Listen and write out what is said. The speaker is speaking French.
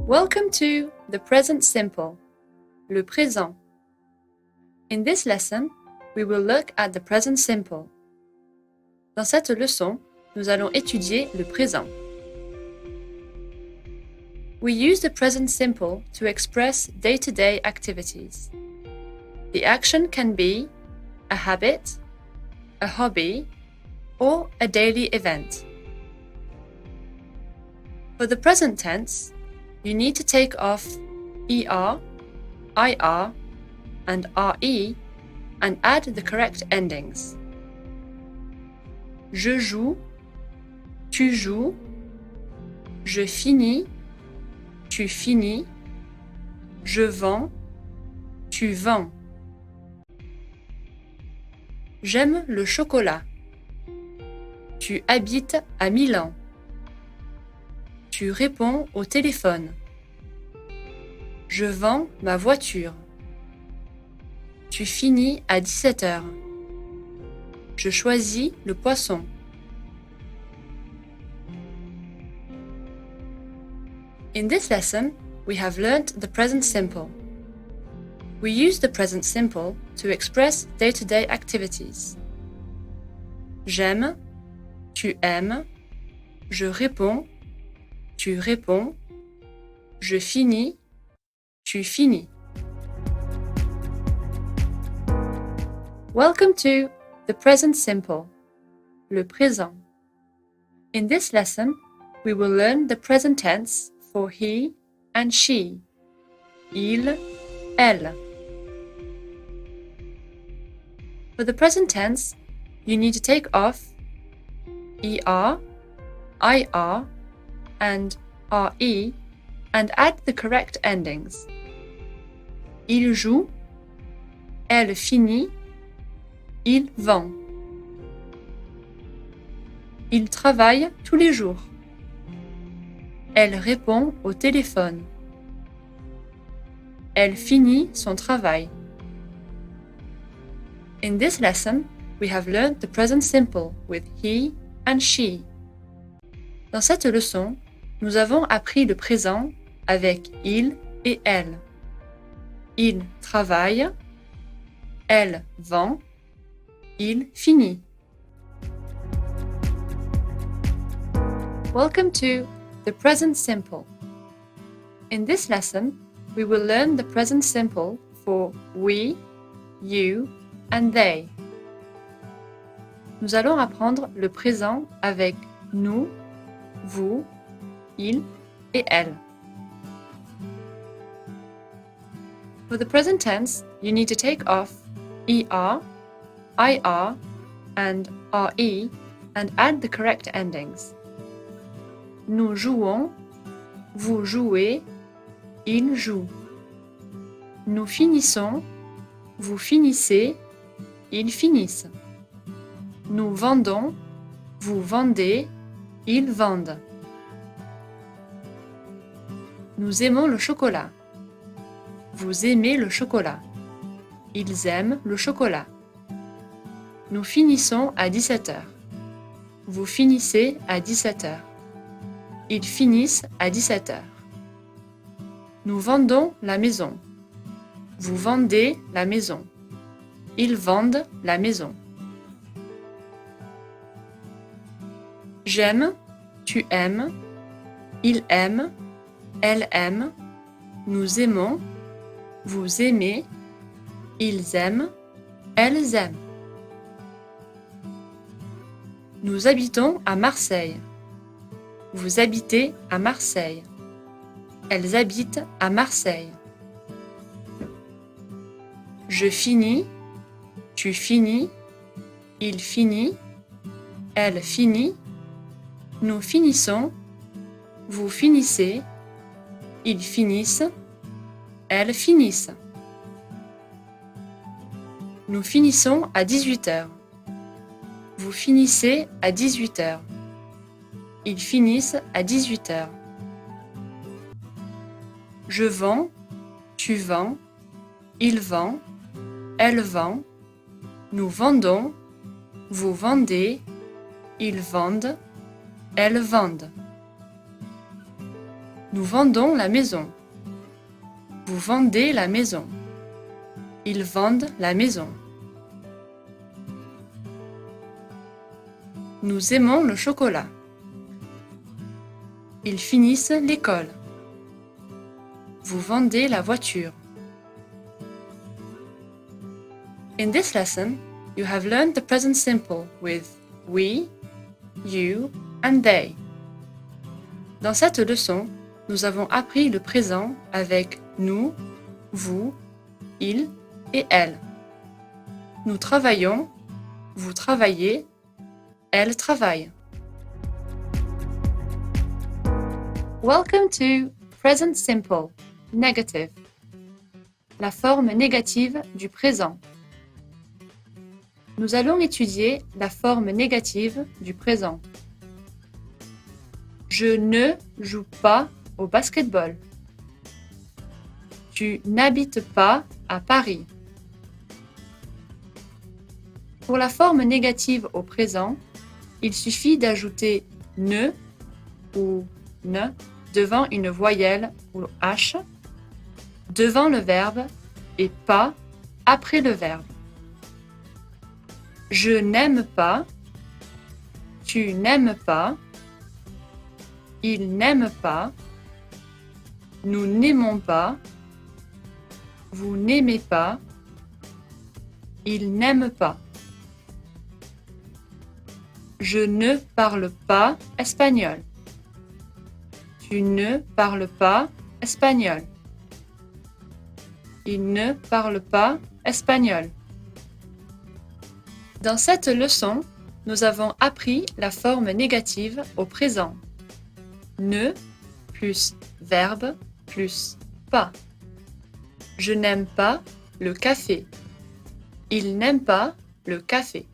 Welcome to the present simple, le présent. In this lesson, we will look at the present simple. Dans cette leçon, nous allons étudier le présent. We use the present simple to express day-to-day activities. The action can be a habit, a hobby, or a daily event. For the present tense, you need to take off ER, IR, and RE and add the correct endings. Je joue, tu joues, je finis, tu finis, je vends, tu vends. J'aime le chocolat. Tu habites à Milan. Tu réponds au téléphone. Je vends ma voiture. Tu finis à 17h. Je choisis le poisson. In this lesson, we have learnt the present simple. We use the present simple to express day-to-day activities. J'aime, tu aimes, je réponds, tu réponds, je finis, tu finis. Welcome to the present simple, le présent. In this lesson, we will learn the present tense for he and she, il, elle. For the present tense, you need to take off ER, IR, and RE and add the correct endings. Il joue, elle finit, il vend. Il travaille tous les jours. Elle répond au téléphone. Elle finit son travail. In this lesson, we have learned the present simple with he and she. Dans cette leçon, nous avons appris le présent avec il et elle. Il travaille, elle vend, il finit. Welcome to the present simple. In this lesson, we will learn the present simple for we, you, and they. Nous allons apprendre le présent avec nous, vous, il et elle. For the present tense, you need to take off ER, IR, and RE and add the correct endings. Nous jouons, vous jouez, il joue. Nous finissons, vous finissez, ils finissent. Nous vendons, vous vendez, ils vendent. Nous aimons le chocolat. Vous aimez le chocolat. Ils aiment le chocolat. Nous finissons à 17h. Vous finissez à 17h. Ils finissent à 17h. Nous vendons la maison. Vous vendez la maison. Ils vendent la maison. J'aime, tu aimes, il aime, elle aime, nous aimons, vous aimez, ils aiment, elles aiment. Nous habitons à Marseille. Vous habitez à Marseille. Elles habitent à Marseille. Je finis, tu finis, il finit, elle finit, nous finissons, vous finissez, ils finissent, elles finissent. Nous finissons à 18h. Vous finissez à 18h. Ils finissent à 18h. Je vends, tu vends, il vend, elle vend, nous vendons, vous vendez, ils vendent, elles vendent. Nous vendons la maison. Vous vendez la maison. Ils vendent la maison. Nous aimons le chocolat. Ils finissent l'école. Vous vendez la voiture. In this lesson, you have learned the present simple with we, you and they. Dans cette leçon, nous avons appris le présent avec nous, vous, il et elle. Nous travaillons, vous travaillez, elle travaille. Welcome to Present Simple, Negative. La forme négative du présent. Nous allons étudier la forme négative du présent. Je ne joue pas au basket-ball. Tu n'habites pas à Paris. Pour la forme négative au présent, il suffit d'ajouter ne ou ne devant une voyelle ou H, devant le verbe et pas après le verbe. Je n'aime pas, tu n'aimes pas, il n'aime pas, nous n'aimons pas, vous n'aimez pas, il n'aime pas. Je ne parle pas espagnol. Tu ne parles pas espagnol. Il ne parle pas espagnol. Dans cette leçon, nous avons appris la forme négative au présent. Ne plus verbe plus pas. Je n'aime pas le café. Il n'aime pas le café.